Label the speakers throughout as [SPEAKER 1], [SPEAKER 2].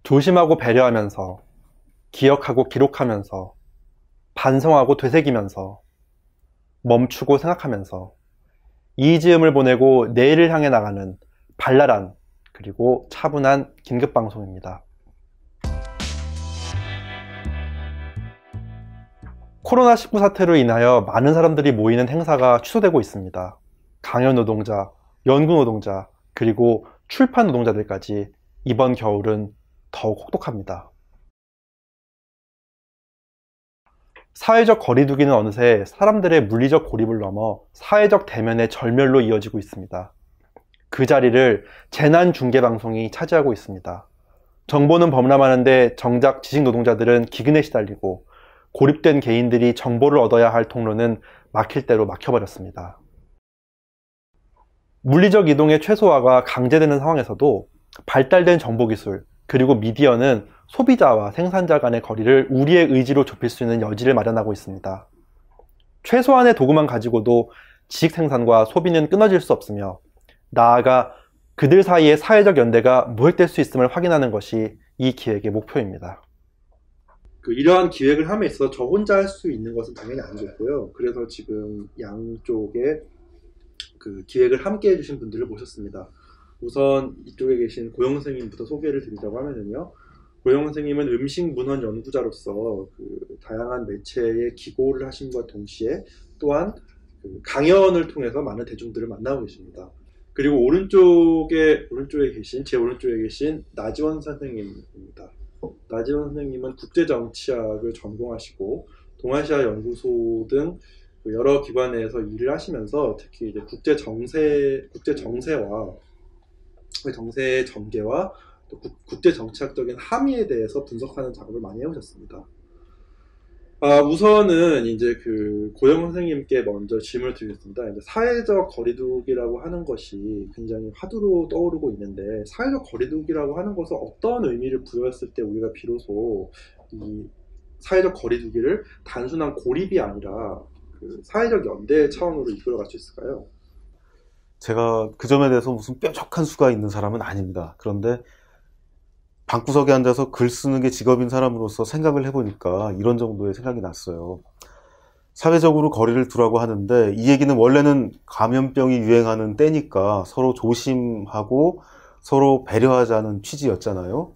[SPEAKER 1] 조심하고 배려하면서, 기억하고 기록하면서, 반성하고 되새기면서, 멈추고 생각하면서 이 즈음을 보내고 내일을 향해 나가는 발랄한 그리고 차분한 긴급방송입니다. 코로나19 사태로 인하여 많은 사람들이 모이는 행사가 취소되고 있습니다. 강연 노동자, 연구 노동자, 그리고 출판 노동자들까지 이번 겨울은 더욱 혹독합니다. 사회적 거리두기는 어느새 사람들의 물리적 고립을 넘어 사회적 대면의 절멸로 이어지고 있습니다. 그 자리를 재난중계방송이 차지하고 있습니다. 정보는 범람하는데 정작 지식노동자들은 기근에 시달리고 고립된 개인들이 정보를 얻어야 할 통로는 막힐 대로 막혀버렸습니다. 물리적 이동의 최소화가 강제되는 상황에서도 발달된 정보기술 그리고 미디어는 소비자와 생산자 간의 거리를 우리의 의지로 좁힐 수 있는 여지를 마련하고 있습니다. 최소한의 도구만 가지고도 지식 생산과 소비는 끊어질 수 없으며 나아가 그들 사이의 사회적 연대가 모색될 수 있음을 확인하는 것이 이 기획의 목표입니다. 이러한 기획을 함에 있어서 저 혼자 할 수 있는 것은 당연히 아니겠고요. 그래서 지금 양쪽에 기획을 함께 해주신 분들을 모셨습니다. 우선 이쪽에 계신 고영 선생님부터 소개를 드리자고 하면요. 고영 선생님은 음식문헌 연구자로서 다양한 매체에 기고를 하심과 동시에 또한 강연을 통해서 많은 대중들을 만나고 계십니다. 그리고 제 오른쪽에 계신 나지원 선생님입니다. 나지원 선생님은 국제정치학을 전공하시고 동아시아 연구소 등 여러 기관에서 일을 하시면서 특히 이제 국제정세와 정세의 전개와 또 국제정치학적인 함의에 대해서 분석하는 작업을 많이 해오셨습니다. 우선은 이제 고영 선생님께 먼저 질문을 드리겠습니다. 이제 사회적 거리두기라고 하는 것이 굉장히 화두로 떠오르고 있는데, 사회적 거리두기라고 하는 것은 어떤 의미를 부여했을 때 우리가 비로소 이 사회적 거리두기를 단순한 고립이 아니라 사회적 연대 차원으로 이끌어갈 수 있을까요?
[SPEAKER 2] 제가 그 점에 대해서 무슨 뾰족한 수가 있는 사람은 아닙니다. 그런데 방구석에 앉아서 글 쓰는 게 직업인 사람으로서 생각을 해보니까 이런 정도의 생각이 났어요. 사회적으로 거리를 두라고 하는데 이 얘기는 원래는 감염병이 유행하는 때니까 서로 조심하고 서로 배려하자는 취지였잖아요.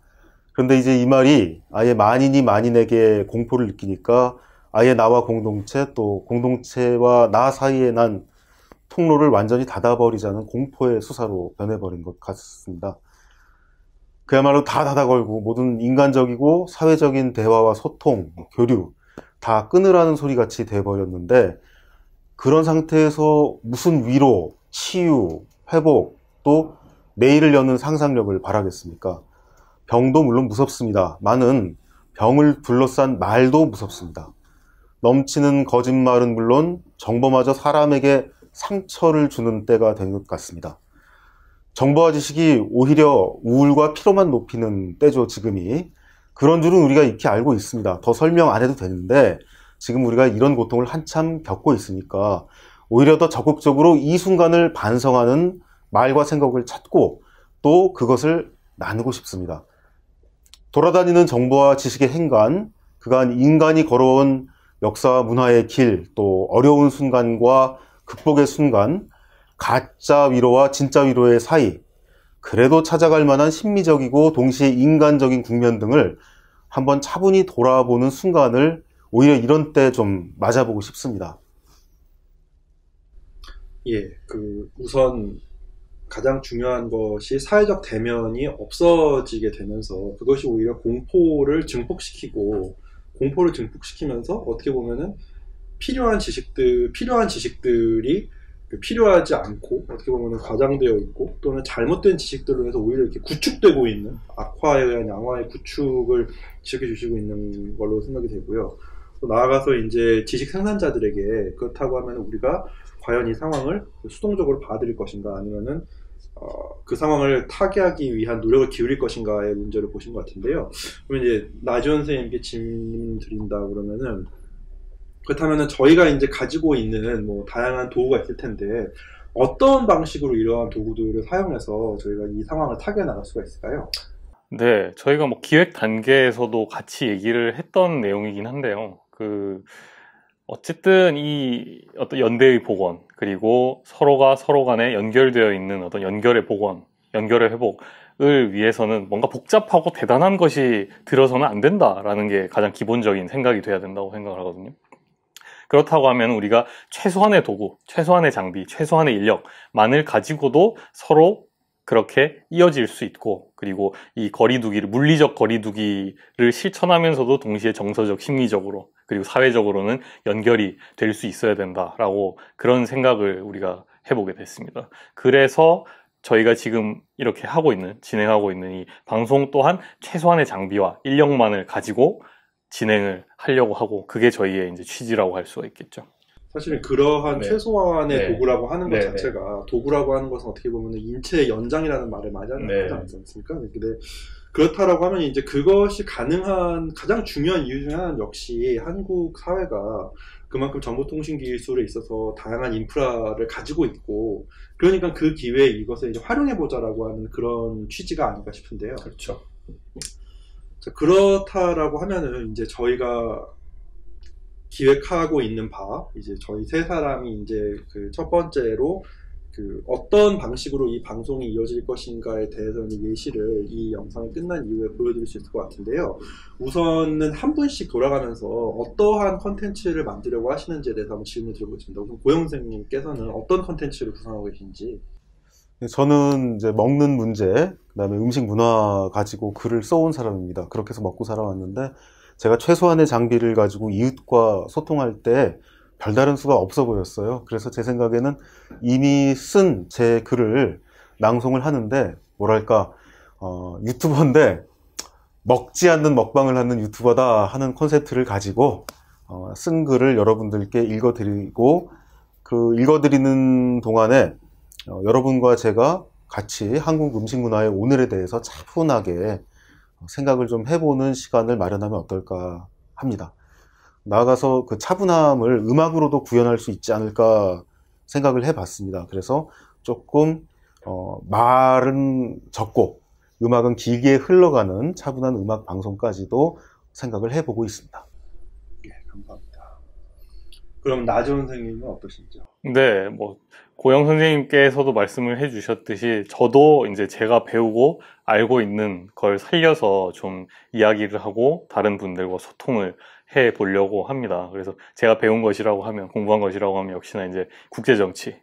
[SPEAKER 2] 그런데 이제 이 말이 아예 만인이 만인에게 공포를 느끼니까 아예 나와 공동체 또 공동체와 나 사이에 난 통로를 완전히 닫아버리자는 공포의 수사로 변해버린 것 같습니다. 그야말로 다 닫아걸고 모든 인간적이고 사회적인 대화와 소통, 교류 다 끊으라는 소리같이 돼버렸는데, 그런 상태에서 무슨 위로, 치유, 회복, 또 내일을 여는 상상력을 바라겠습니까? 병도 물론 무섭습니다. 많은 병을 둘러싼 말도 무섭습니다. 넘치는 거짓말은 물론 정보마저 사람에게 상처를 주는 때가 된 것 같습니다. 정보와 지식이 오히려 우울과 피로만 높이는 때죠, 지금이. 그런 줄은 우리가 익히 알고 있습니다. 더 설명 안 해도 되는데 지금 우리가 이런 고통을 한참 겪고 있으니까 오히려 더 적극적으로 이 순간을 반성하는 말과 생각을 찾고 또 그것을 나누고 싶습니다. 돌아다니는 정보와 지식의 행간, 그간 인간이 걸어온 역사와 문화의 길, 또 어려운 순간과 극복의 순간, 가짜 위로와 진짜 위로의 사이, 그래도 찾아갈 만한 심미적이고 동시에 인간적인 국면 등을 한번 차분히 돌아보는 순간을 오히려 이런 때 좀 맞아보고 싶습니다.
[SPEAKER 1] 예, 우선 가장 중요한 것이 사회적 대면이 없어지게 되면서 그것이 오히려 공포를 증폭시키면서 어떻게 보면은 필요한 지식들이 필요하지 않고 어떻게 보면 과장되어 있고 또는 잘못된 지식들로 해서 오히려 이렇게 구축되고 있는, 악화에 의한 양화의 구축을 지켜주시고 있는 걸로 생각이 되고요. 또 나아가서 이제 지식 생산자들에게 그렇다고 하면 우리가 과연 이 상황을 수동적으로 받아들일 것인가 아니면은 그 상황을 타개하기 위한 노력을 기울일 것인가의 문제를 보신 것 같은데요. 그러면 이제 나지원 선생님께 질문 드린다 그러면은, 그렇다면 저희가 이제 가지고 있는 다양한 도구가 있을 텐데 어떤 방식으로 이러한 도구들을 사용해서 저희가 이 상황을 타개해 나갈 수가 있을까요?
[SPEAKER 3] 네, 저희가 뭐 기획 단계에서도 같이 얘기를 했던 내용이긴 한데요. 어쨌든 이 어떤 연대의 복원, 그리고 서로가 서로 간에 연결되어 있는 어떤 연결의 복원, 연결의 회복을 위해서는 뭔가 복잡하고 대단한 것이 들어서는 안 된다라는 게 가장 기본적인 생각이 돼야 된다고 생각을 하거든요. 그렇다고 하면 우리가 최소한의 도구, 최소한의 장비, 최소한의 인력만을 가지고도 서로 그렇게 이어질 수 있고, 그리고 이 거리두기를, 물리적 거리두기를 실천하면서도 동시에 정서적, 심리적으로, 그리고 사회적으로는 연결이 될 수 있어야 된다라고 그런 생각을 우리가 해보게 됐습니다. 그래서 저희가 지금 이렇게 진행하고 있는 이 방송 또한 최소한의 장비와 인력만을 가지고 진행을 하려고 하고, 그게 저희의 이제 취지라고 할 수가 있겠죠.
[SPEAKER 1] 사실은 그러한
[SPEAKER 3] 네.
[SPEAKER 1] 최소한의
[SPEAKER 3] 네.
[SPEAKER 1] 도구라고 하는 것
[SPEAKER 3] 네.
[SPEAKER 1] 자체가, 도구라고 하는 것은 어떻게 보면 인체의 연장이라는 말을 많이 하지
[SPEAKER 3] 네.
[SPEAKER 1] 않습니까? 근데 그렇다라고 하면 이제 그것이 가능한 가장 중요한 이유 중에 하나는 역시 한국 사회가 그만큼 정보통신 기술에 있어서 다양한 인프라를 가지고 있고, 그러니까 그 기회에 이것을 이제 활용해보자라고 하는 그런 취지가 아닐까 싶은데요.
[SPEAKER 3] 그렇죠.
[SPEAKER 1] 자, 그렇다라고 하면은 이제 저희가 기획하고 있는 바, 이제 저희 세 사람이 이제 그 첫 번째로 그 어떤 방식으로 이 방송이 이어질 것인가에 대해서는 예시를 이 영상이 끝난 이후에 보여드릴 수 있을 것 같은데요. 우선은 한 분씩 돌아가면서 어떠한 컨텐츠를 만들려고 하시는지에 대해서 한번 질문을 드려보겠습니다. 우선 고영 선생님께서는 어떤 컨텐츠를 구상하고 계신지.
[SPEAKER 2] 저는 이제 먹는 문제, 그다음에 음식 문화 가지고 글을 써온 사람입니다. 그렇게 해서 먹고 살아왔는데, 제가 최소한의 장비를 가지고 이웃과 소통할 때 별다른 수가 없어 보였어요. 그래서 제 생각에는 이미 쓴 제 글을 낭송을 하는데, 뭐랄까, 유튜버인데 먹지 않는 먹방을 하는 유튜버다 하는 콘셉트를 가지고 쓴 글을 여러분들께 읽어드리고, 그 읽어드리는 동안에 여러분과 제가 같이 한국 음식 문화의 오늘에 대해서 차분하게 생각을 좀 해보는 시간을 마련하면 어떨까 합니다. 나아가서 그 차분함을 음악으로도 구현할 수 있지 않을까 생각을 해봤습니다. 그래서 조금 말은 적고 음악은 길게 흘러가는 차분한 음악 방송까지도 생각을 해보고 있습니다.
[SPEAKER 1] 예, 감사합니다. 그럼 나지원 선생님은 어떠신지요?
[SPEAKER 3] 네, 뭐 고영 선생님께서도 말씀을 해주셨듯이 저도 이제 제가 배우고 알고 있는 걸 살려서 좀 이야기를 하고 다른 분들과 소통을 해 보려고 합니다. 그래서 제가 배운 것이라고 하면, 공부한 것이라고 하면 역시나 이제 국제정치,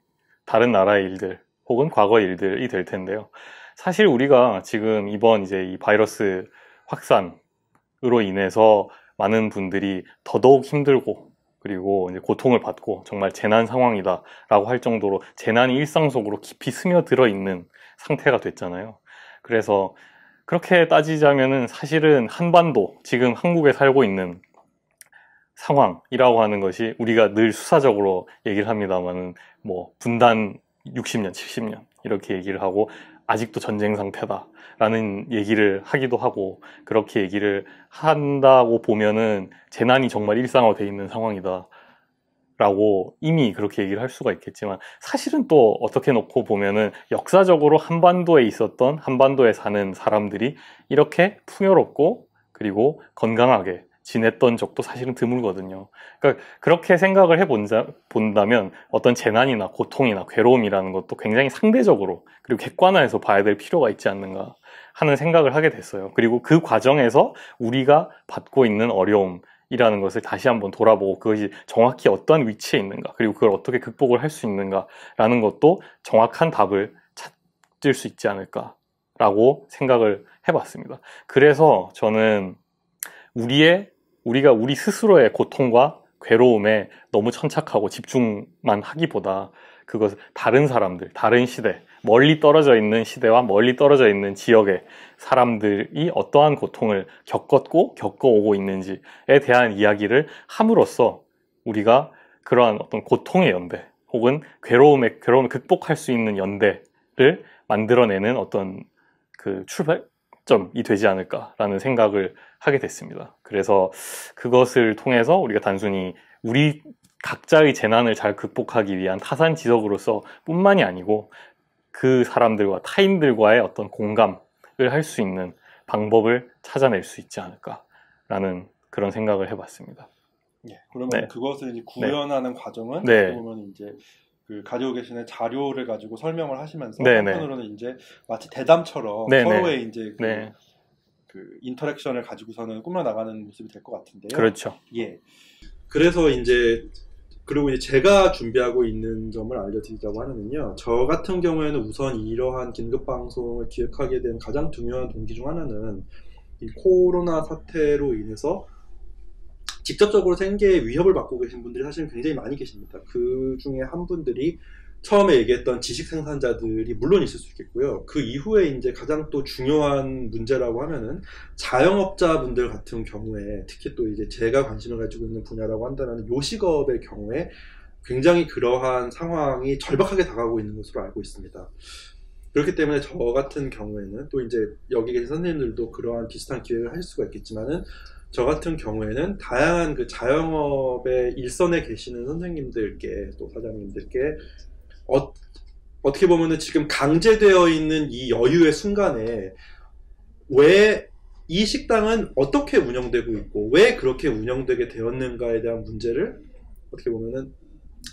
[SPEAKER 3] 다른 나라의 일들 혹은 과거의 일들이 될 텐데요. 사실 우리가 지금 이번 이제 이 바이러스 확산으로 인해서 많은 분들이 더더욱 힘들고, 그리고 이제 고통을 받고 정말 재난 상황이다 라고 할 정도로 재난이 일상 속으로 깊이 스며들어 있는 상태가 됐잖아요. 그래서 그렇게 따지자면은 사실은 한반도, 지금 한국에 살고 있는 상황이라고 하는 것이, 우리가 늘 수사적으로 얘기를 합니다만은 뭐 분단 60년, 70년 이렇게 얘기를 하고 아직도 전쟁 상태다 라는 얘기를 하기도 하고, 그렇게 얘기를 한다고 보면은 재난이 정말 일상화되어 있는 상황이다 라고 이미 그렇게 얘기를 할 수가 있겠지만, 사실은 또 어떻게 놓고 보면은 역사적으로 한반도에 있었던, 한반도에 사는 사람들이 이렇게 풍요롭고 그리고 건강하게 지냈던 적도 사실은 드물거든요. 그러니까 그렇게 생각을 해본다면 어떤 재난이나 고통이나 괴로움이라는 것도 굉장히 상대적으로 그리고 객관화해서 봐야 될 필요가 있지 않는가 하는 생각을 하게 됐어요. 그리고 그 과정에서 우리가 받고 있는 어려움이라는 것을 다시 한번 돌아보고, 그것이 정확히 어떠한 위치에 있는가, 그리고 그걸 어떻게 극복을 할 수 있는가라는 것도 정확한 답을 찾을 수 있지 않을까라고 생각을 해봤습니다. 그래서 저는 우리가 우리 스스로의 고통과 괴로움에 너무 천착하고 집중만 하기보다, 그것을 다른 사람들, 다른 시대, 멀리 떨어져 있는 시대와 멀리 떨어져 있는 지역의 사람들이 어떠한 고통을 겪었고 겪어오고 있는지에 대한 이야기를 함으로써 우리가 그러한 어떤 고통의 연대 혹은 괴로움을 극복할 수 있는 연대를 만들어내는 어떤 그 출발점이 되지 않을까라는 생각을 하게 됐습니다. 그래서 그것을 통해서 우리가 단순히 우리 각자의 재난을 잘 극복하기 위한 타산지석으로서 뿐만이 아니고, 그 사람들과 타인들과의 어떤 공감을 할 수 있는 방법을 찾아낼 수 있지 않을까라는 그런 생각을 해봤습니다.
[SPEAKER 1] 예, 그러면
[SPEAKER 3] 네.
[SPEAKER 1] 그것을 이제 구현하는 과정은
[SPEAKER 3] 네.
[SPEAKER 1] 어떻게 보면 이제 그 가지고 계시는 자료를 가지고 설명을 하시면서
[SPEAKER 3] 네,
[SPEAKER 1] 한편으로는 이제 마치 대담처럼
[SPEAKER 3] 네,
[SPEAKER 1] 서로의 이제
[SPEAKER 3] 네.
[SPEAKER 1] 그 인터랙션을 가지고서는 꾸며 나가는 모습이 될 것 같은데요.
[SPEAKER 3] 그렇죠.
[SPEAKER 1] 예. 그래서 이제 그리고 이제 제가 준비하고 있는 점을 알려드리자고 하면요. 저 같은 경우에는 우선 이러한 긴급 방송을 기획하게 된 가장 중요한 동기 중 하나는 이 코로나 사태로 인해서 직접적으로 생계에 위협을 받고 계신 분들이 사실 굉장히 많이 계십니다. 그 중에 한 분들이 처음에 얘기했던 지식 생산자들이 물론 있을 수 있겠고요. 그 이후에 이제 가장 또 중요한 문제라고 하면은 자영업자분들 같은 경우에 특히 또 이제 제가 관심을 가지고 있는 분야라고 한다면 요식업의 경우에 굉장히 그러한 상황이 절박하게 다가오고 있는 것으로 알고 있습니다. 그렇기 때문에 저 같은 경우에는 또 이제 여기 계신 선생님들도 그러한 비슷한 기획을 하실 수가 있겠지만은 저 같은 경우에는 다양한 그 자영업의 일선에 계시는 선생님들께 또 사장님들께 어떻게 보면은 지금 강제되어 있는 이 여유의 순간에 왜 이 식당은 어떻게 운영되고 있고 왜 그렇게 운영되게 되었는가에 대한 문제를 어떻게 보면은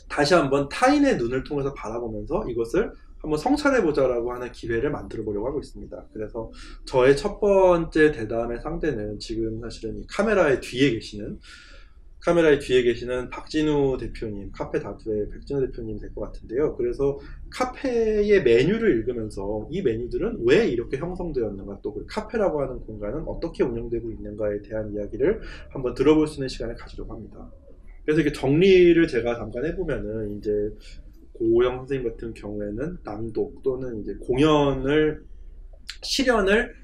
[SPEAKER 1] 다시 한번 타인의 눈을 통해서 바라보면서 이것을 한번 성찰해보자라고 하는 기회를 만들어 보려고 하고 있습니다. 그래서 저의 첫 번째 대담의 상대는 지금 사실은 이 카메라의 뒤에 계시는 박진우 대표님, 카페 다두의 박진우 대표님 될 것 같은데요. 그래서 카페의 메뉴를 읽으면서 이 메뉴들은 왜 이렇게 형성되었는가, 또 그 카페라고 하는 공간은 어떻게 운영되고 있는가에 대한 이야기를 한번 들어볼 수 있는 시간을 가지려고 합니다. 그래서 이렇게 정리를 제가 잠깐 해보면은 이제 고영 선생님 같은 경우에는 낭독 또는 이제 실현을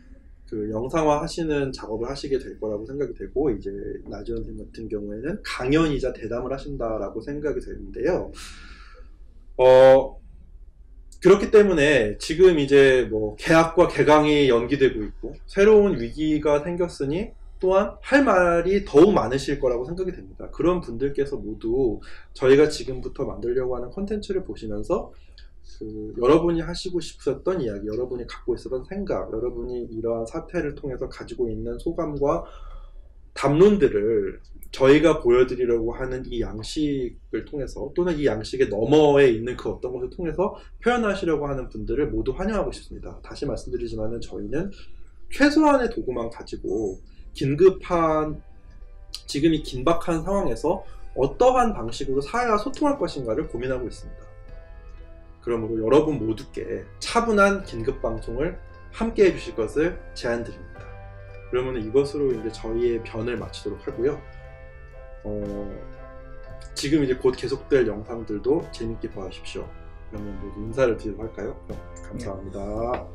[SPEAKER 1] 그 영상화 하시는 작업을 하시게 될 거라고 생각이 되고, 이제 나지원 선생님 같은 경우에는 강연이자 대담을 하신다라고 생각이 되는데요. 그렇기 때문에 지금 이제 뭐 개학과 개강이 연기되고 있고 새로운 위기가 생겼으니 또한 할 말이 더욱 많으실 거라고 생각이 됩니다. 그런 분들께서 모두 저희가 지금부터 만들려고 하는 콘텐츠를 보시면서 여러분이 하시고 싶으셨던 이야기, 여러분이 갖고 있었던 생각, 여러분이 이러한 사태를 통해서 가지고 있는 소감과 담론들을 저희가 보여드리려고 하는 이 양식을 통해서 또는 이 양식의 너머에 있는 그 어떤 것을 통해서 표현하시려고 하는 분들을 모두 환영하고 싶습니다. 다시 말씀드리지만은 저희는 최소한의 도구만 가지고 지금 이 긴박한 상황에서 어떠한 방식으로 사회와 소통할 것인가를 고민하고 있습니다. 그러므로 여러분 모두께 차분한 긴급방송을 함께 해주실 것을 제안드립니다. 그러면 이것으로 이제 저희의 변을 마치도록 하고요. 지금 이제 곧 계속될 영상들도 재밌게 봐주십시오. 그러면 모두 인사를 드리도록 할까요? 그럼 감사합니다.